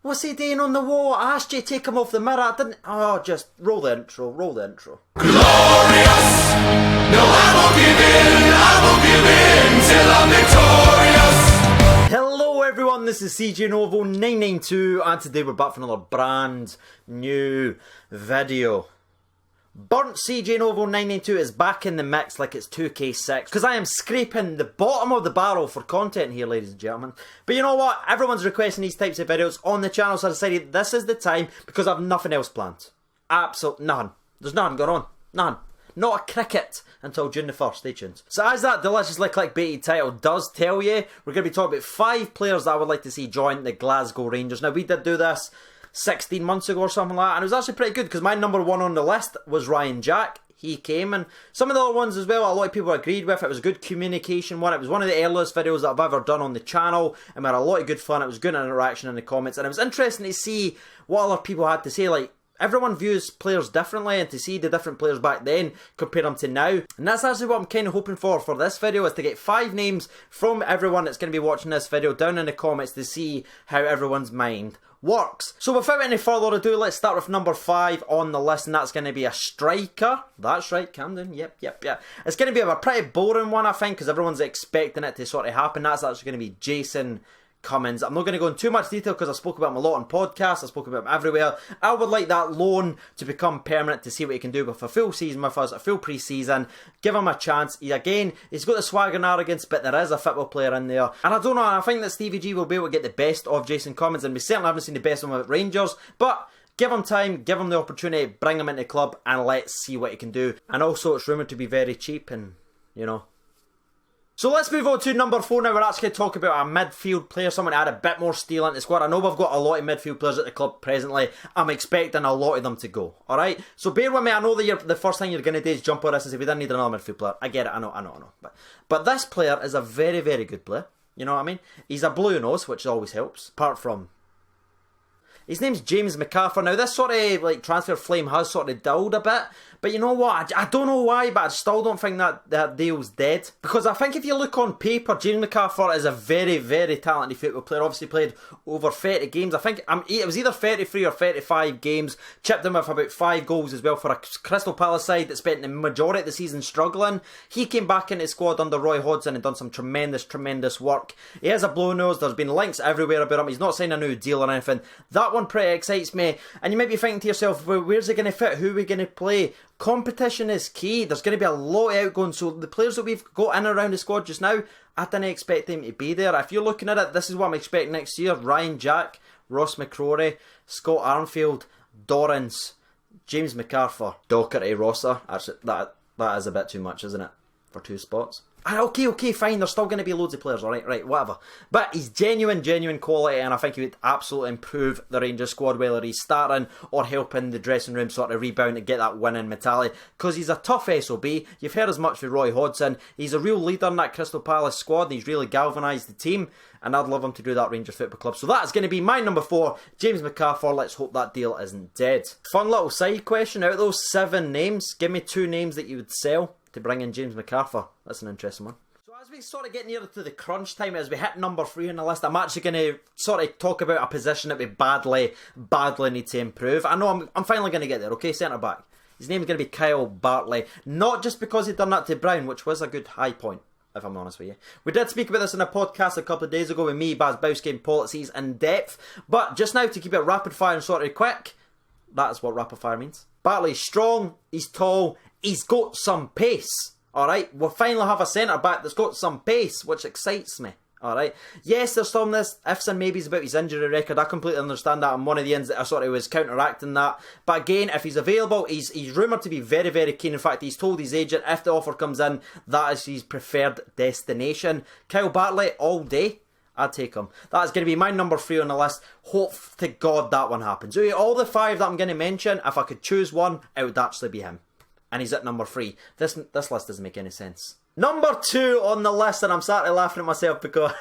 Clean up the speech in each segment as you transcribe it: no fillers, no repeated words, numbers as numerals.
What's he doing on the wall? I asked you to take him off the mirror. I didn't. Oh, just roll the intro. Roll the intro. Glorious! No, I won't give in till I'm victorious! Hello everyone, this is CJ Novo 992 and today we're back for another brand new video. Burnt CJ Novo 992 is back in the mix like it's 2K6 because I am scraping the bottom of the barrel for content here, ladies and gentlemen. But you know what? Everyone's requesting these types of videos on the channel, so I decided this is the time because I have nothing else planned. Absolutely none. There's nothing going on. None. Not a cricket until June the 1st, stay tuned. So as that deliciously clickbaity title does tell you, we're going to be talking about 5 players that I would like to see join the Glasgow Rangers. Now we did do this 16 months ago or something like that, and it was actually pretty good because my number 1 on the list was Ryan Jack. He came, and some of the other ones as well, a lot of people agreed with. It was a good communication one. It was one of the earliest videos that I've ever done on the channel, and we had a lot of good fun. It was good interaction in the comments, and it was interesting to see what other people had to say. Like, everyone views players differently, and to see the different players back then compare them to now. And that's actually what I'm kind of hoping for this video, is to get 5 names from everyone that's going to be watching this video down in the comments to see how everyone's mind works. So without any further ado, let's start with number 5 on the list, and that's going to be a striker. That's right, Camden. Yep. It's going to be a pretty boring one, I think, because everyone's expecting it to sort of happen. That's actually going to be Jason Cummins. I'm not going to go into too much detail because I spoke about him a lot on podcasts, I spoke about him everywhere. I would like that loan to become permanent, to see what he can do with a full season with us, a full pre-season. Give him a chance. He's got the swagger and arrogance, but there is a football player in there. And I don't know, I think that Stevie G will be able to get the best of Jason Cummins, and we certainly haven't seen the best of him at Rangers, but give him time, give him the opportunity, bring him into the club, and let's see what he can do. And also, it's rumoured to be very cheap, and, you know. So let's move on to number 4 now. We're actually going to talk about a midfield player, someone to add a bit more steel into the squad. I know we've got a lot of midfield players at the club presently. I'm expecting a lot of them to go, alright? So bear with me. I know that the first thing you're going to do is jump on this and say, we didn't need another midfield player. I get it, I know. But this player is a very, very good player. You know what I mean? He's a blue nose, which always helps. Apart from, his name's James McArthur. Now this sort of like transfer flame has sort of dulled a bit, but you know what? I don't know why, but I still don't think that deal's dead. Because I think if you look on paper, James McArthur is a very, very talented football player. Obviously played over 30 games. I think it was either 33 or 35 games. Chipped in with about 5 goals as well for a Crystal Palace side that spent the majority of the season struggling. He came back into the squad under Roy Hodgson and done some tremendous work. He has a blue nose. There's been links everywhere about him. He's not signed a new deal or anything. That one pretty excites me. And you might be thinking to yourself, well, where's he going to fit? Who are we going to play? Competition is key. There's going to be a lot of outgoing. So the players that we've got in and around the squad just now, I didn't expect them to be there. If you're looking at it, this is what I'm expecting next year. Ryan Jack, Ross McCrory, Scott Armfield, Dorrans, James McArthur, Docherty, Rosser. Actually, that is a bit too much, isn't it? For 2 spots. Okay, fine. There's still going to be loads of players, right, whatever. But he's genuine quality, and I think he would absolutely improve the Rangers squad, whether he's starting or helping the dressing room sort of rebound and get that winning mentality. Because he's a tough SOB. You've heard as much with Roy Hodgson. He's a real leader in that Crystal Palace squad, and he's really galvanised the team. And I'd love him to do that Rangers Football Club. So that's going to be my number 4, James McArthur. Let's hope that deal isn't dead. Fun little side question. Out of those 7 names, give me 2 names that you would sell to bring in James McArthur. That's an interesting one. So as we sort of get nearer to the crunch time, as we hit number 3 on the list, I'm actually going to sort of talk about a position that we badly need to improve. I know I'm finally going to get there, okay? Centre back. His name's going to be Kyle Bartley. Not just because he'd done that to Brown, which was a good high point, if I'm honest with you. We did speak about this in a podcast a couple of days ago with me, Baz Bowski, and Policies in depth. But just now, to keep it rapid fire and sort of quick, that's what rapid fire means. Bartley's strong, he's tall, he's got some pace. Alright, we'll finally have a centre back that's got some pace, which excites me. Alright, yes, there's some this ifs and maybes about his injury record. I completely understand that. I'm one of the ends that I sort of was counteracting that. But again, if he's available, he's rumoured to be very, very keen. In fact, he's told his agent if the offer comes in, that is his preferred destination. Kyle Bartley, all day. I'd take him. That's going to be my number 3 on the list. Hope to God that one happens. So all the 5 that I'm going to mention, if I could choose one, it would actually be him. And he's at number 3. This list doesn't make any sense. Number 2 on the list, and I'm starting laughing at myself because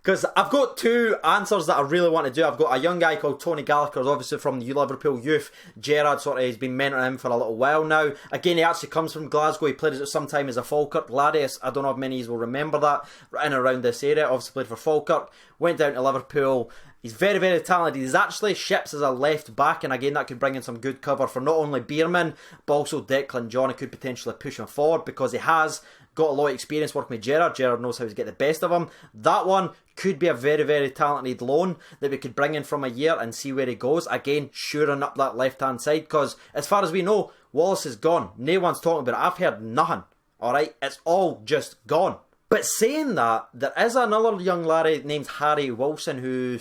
Because I've got two answers that I really want to do. I've got a young guy called Tony Galco, obviously from the Liverpool youth. Gerrard sort of has been mentoring him for a little while now. Again, he actually comes from Glasgow. He played some time as a Falkirk laddie. I don't know if many of you will remember that. In and around this area, obviously played for Falkirk. Went down to Liverpool. He's very, very talented. He's actually ships as a left back, and again, that could bring in some good cover for not only Bierman, but also Declan John. It could potentially push him forward because he has got a lot of experience working with Gerrard. Gerrard knows how to get the best of him. That one could be a very, very talented loan that we could bring in from a year and see where he goes. Again, shoring up that left-hand side, because as far as we know, Wallace is gone. No one's talking about it. I've heard nothing. Alright, it's all just gone. But saying that, there is another young laddie named Harry Wilson who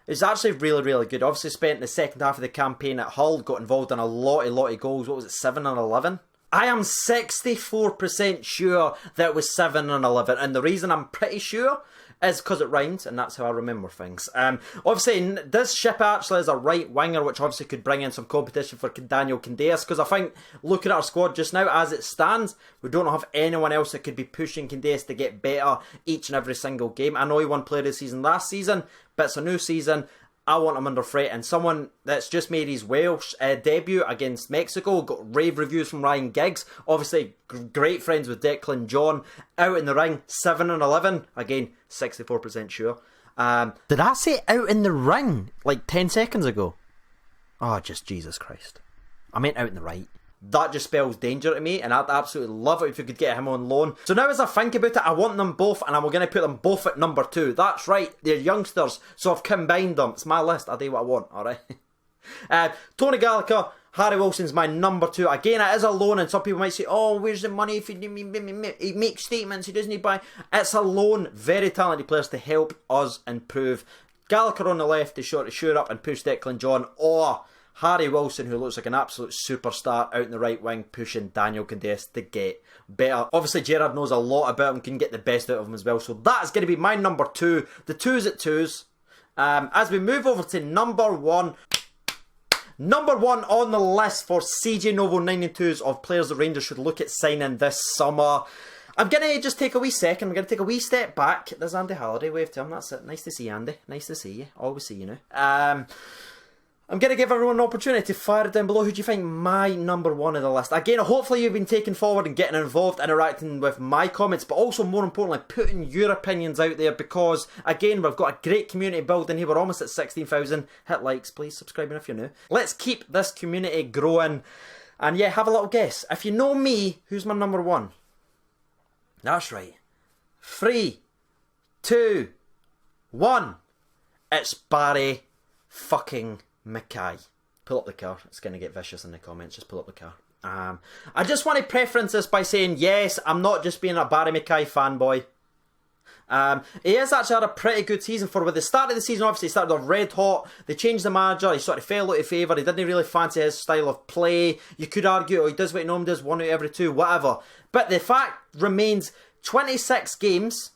is actually really, really good. Obviously spent the second half of the campaign at Hull, got involved in a lot of goals. What was it, 7 and 11? I am 64% sure that it was 7 and 11, and the reason I'm pretty sure is because it rhymes, and that's how I remember things. Obviously, this ship actually is a right winger, which obviously could bring in some competition for Daniel Candeias, because I think, looking at our squad just now, as it stands, we don't have anyone else that could be pushing Candeias to get better each and every single game. I know he won Player of the Season last season, but it's a new season. I want him under threat, and someone that's just made his Welsh debut against Mexico, got rave reviews from Ryan Giggs, obviously great friends with Declan John, out in the ring, 7 and 11, again, 64% sure. Did I say out in the ring like 10 seconds ago? Oh, just Jesus Christ. I meant out in the right. That just spells danger to me, and I'd absolutely love it if we could get him on loan. So now as I think about it, I want them both, and I'm going to put them both at number 2. That's right, they're youngsters, so I've combined them. It's my list, I'll do what I want, alright? Tony Gallagher, Harry Wilson's my number 2. Again, it is a loan, and some people might say, oh, where's the money if he makes statements, he doesn't buy. It's a loan, very talented players to help us improve. Gallagher on the left is sure to shore up and push Declan John, or Harry Wilson, who looks like an absolute superstar out in the right wing, pushing Daniel Candeias to get better. Obviously, Gerrard knows a lot about him, can get the best out of him as well. So that's going to be my number 2. The 2's at 2's. As we move over to number 1. Number 1 on the list for CJ Novo 92s of players that Rangers should look at signing this summer. I'm going to just take a wee second. I'm going to take a wee step back. There's Andy Halliday. Wave to him. That's it. Nice to see you, Andy. Nice to see you. Always see you now. I'm going to give everyone an opportunity to fire it down below. Who do you think my number 1 of the list? Again, hopefully you've been taking forward and getting involved, interacting with my comments, but also more importantly, putting your opinions out there, because again, we've got a great community building here. We're almost at 16,000. Hit likes, please. Subscribe if you're new. Let's keep this community growing. And yeah, have a little guess. If you know me, who's my number 1? That's right. 3, 2, 1. It's Barry fucking Mackay. Pull up the car. It's going to get vicious in the comments. Just pull up the car. I just want to preference this by saying, yes, I'm not just being a Barry Mackay fanboy. He has actually had a pretty good season for. With the start of the season, obviously, he started off red hot. They changed the manager. He sort of fell out of favour. He didn't really fancy his style of play. You could argue, oh, he does what he normally does, 1 out of every 2, whatever. But the fact remains, 26 games,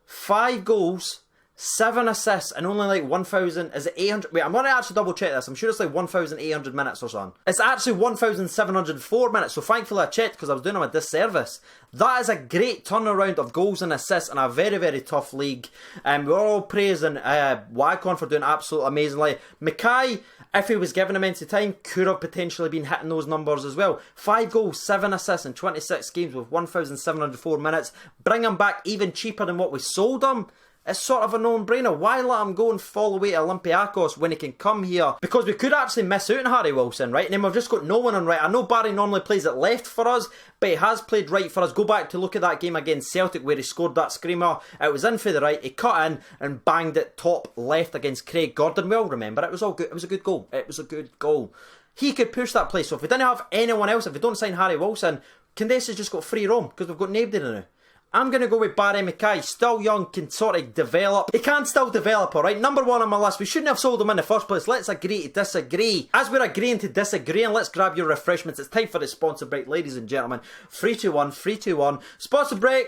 5 goals, 7 assists, and only like 1,000, is it 800? Wait, I'm going to actually double check this. I'm sure it's like 1,800 minutes or something. It's actually 1,704 minutes, so thankfully I checked because I was doing him a disservice. That is a great turnaround of goals and assists in a very, very tough league. We're all praising Wycon for doing absolutely amazingly. Mackay, if he was given immense time, could have potentially been hitting those numbers as well. 5 goals, 7 assists in 26 games with 1,704 minutes. Bring him back even cheaper than what we sold him. It's sort of a no-brainer. Why let him go and fall away to Olympiacos when he can come here? Because we could actually miss out on Harry Wilson, right? And then we've just got no one on right. I know Barry normally plays at left for us, but he has played right for us. Go back to look at that game against Celtic where he scored that screamer. It was in for the right. He cut in and banged it top left against Craig Gordon. We all remember it was all good. It was a good goal. It was a good goal. He could push that play. So if we didn't have anyone else, if we don't sign Harry Wilson, Candeias has just got free roam because we've got nobody now. I'm going to go with Barry Mackay. Still young, can sort of develop. He can still develop, alright? Number 1 on my list. We shouldn't have sold him in the first place. Let's agree to disagree. As we're agreeing to disagree, and let's grab your refreshments. It's time for the sponsor break, ladies and gentlemen. 3, 2, 1, 3, 2, 1. Sponsor break!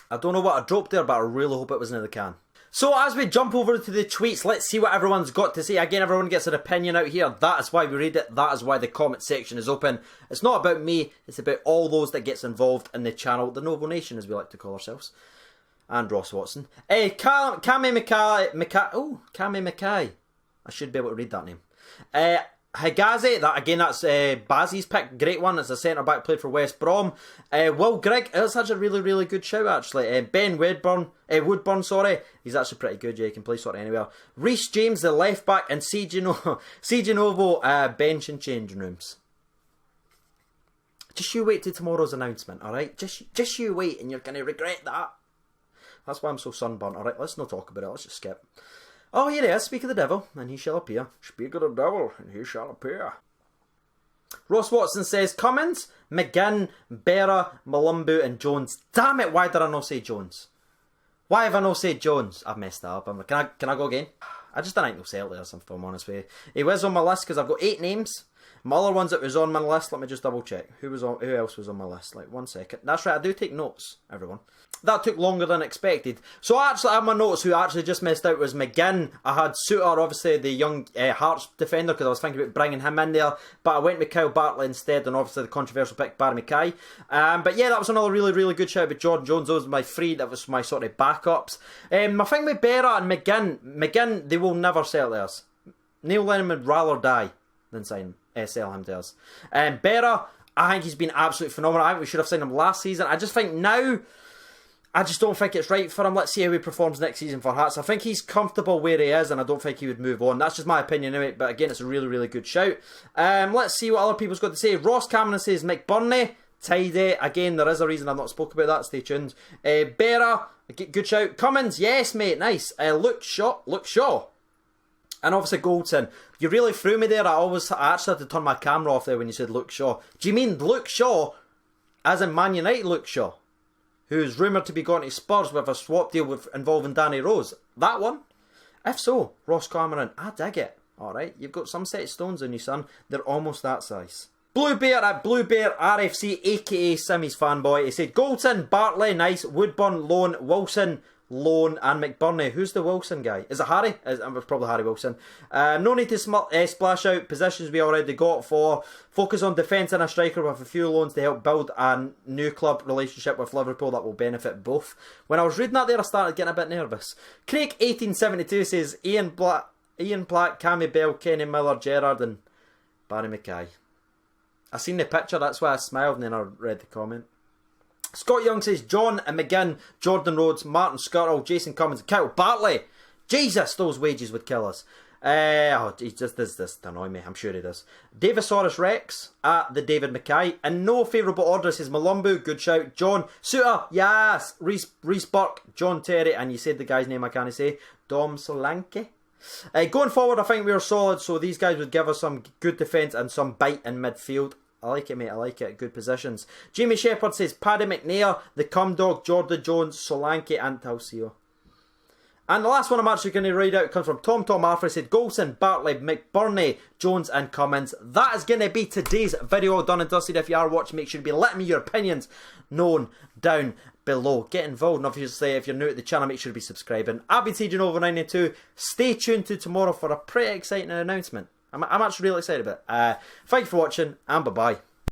I don't know what I dropped there, but I really hope it wasn't in the can. So as we jump over to the tweets, let's see what everyone's got to say. Again, everyone gets an opinion out here. That is why we read it. That is why the comment section is open. It's not about me. It's about all those that gets involved in the channel. The Novo Nation, as we like to call ourselves. And Ross Watson. Cammy Mackay. Oh, Cammy Mackay. I should be able to read that name. Higazi, that's Bazzi's pick. Great one. It's a centre-back, played for West Brom. Will Grigg, that's actually a really, really good show, actually. Ben Woodburn, he's actually pretty good, yeah, he can play sort of anywhere. Reece James, the left-back, and CJ Novo, bench and changing rooms. Just you wait till tomorrow's announcement, alright? Just you wait, and you're going to regret that. That's why I'm so sunburnt, alright? Let's not talk about it, let's just skip. Oh, here he is, speak of the devil, and he shall appear. Speak of the devil, and he shall appear. Ross Watson says, Cummins, McGinn, Berra, Malumbu, and Jones. Damn it, why did I not say Jones? Why have I not said Jones? I've messed that up. Can I go again? I just don't think they'll sell this, if I'm honest with you. He was on my list because I've got 8 names. My other ones that was on my list, let me just double check. Who else was on my list? Like, 1 second. That's right, I do take notes, everyone. That took longer than expected. So I actually had my notes. Who actually just missed out was McGinn. I had Suter, obviously the young Hearts defender, because I was thinking about bringing him in there. But I went with Kyle Bartley instead, and obviously the controversial pick, Barry Mackay. But yeah, that was another really, really good shout with Jordan Jones. Those were my 3. That was my sort of backups. My thing with Berra and McGinn, they will never sell theirs. Neil Lennon would rather die than sell him theirs. Berra, I think he's been absolutely phenomenal. I think we should have signed him last season. I just think now, I just don't think it's right for him. Let's see how he performs next season for Hearts. I think he's comfortable where he is, and I don't think he would move on. That's just my opinion anyway, but again, it's a really, really good shout. Let's see what other people's got to say. Ross Cameron says McBurney, tidy. Again, there is a reason I've not spoken about that. Stay tuned. Berra, good shout. Cummins, yes, mate, nice. Luke Shaw. And obviously Goldson. You really threw me there. I actually had to turn my camera off there when you said Luke Shaw. Do you mean Luke Shaw, as in Man United Luke Shaw, who's rumoured to be going to Spurs with a swap deal involving Danny Rose? That one? If so, Ross Cameron, I dig it. Alright, you've got some set of stones on you, son. They're almost that size. Blue Bear at Blue Bear RFC, aka Simmy's fanboy. He said Goldson, Bartley, nice. Woodburn, loan. Wilson, loan. And McBurney. Who's the Wilson guy? Is it Harry? It was probably Harry Wilson. No need to splash out positions we already got for. Focus on defence and a striker with a few loans to help build a new club relationship with Liverpool that will benefit both. When I was reading that there, I started getting a bit nervous. Craig 1872 says Ian Platt, Cammy Bell, Kenny Miller, Gerrard, and Barry Mackay. I seen the picture, that's why I smiled, and then I read the comment. Scott Young says John and McGinn, Jordan Rhodes, Martin Scuttle, Jason Cummins, Kyle Bartley. Jesus, those wages would kill us. He just does this to annoy me, I'm sure he does. Davisaurus Rex at the David Mackay. In no favourable order says Malumbu, good shout. John Suter, yes. Reece Burke, John Terry, and you said the guy's name I can't say. Dom Solanke. Going forward, I think we are solid, so these guys would give us some good defence and some bite in midfield. I like it, mate. I like it. Good positions. Jamie Shepherd says Paddy McNair, the Cumdog, Jordan Jones, Solanke, and Talsio. And the last one I'm actually going to read out comes from Tom Arthur. Said Goldson, Bartley, McBurney, Jones, and Cummins. That is going to be today's video done and dusted. If you are watching, make sure to be letting me your opinions known down below. Get involved, and obviously if you're new to the channel, make sure to be subscribing. I've been CJ Over 92. Stay tuned to tomorrow for a pretty exciting announcement. I'm actually really excited about it. Thank you for watching, and bye-bye.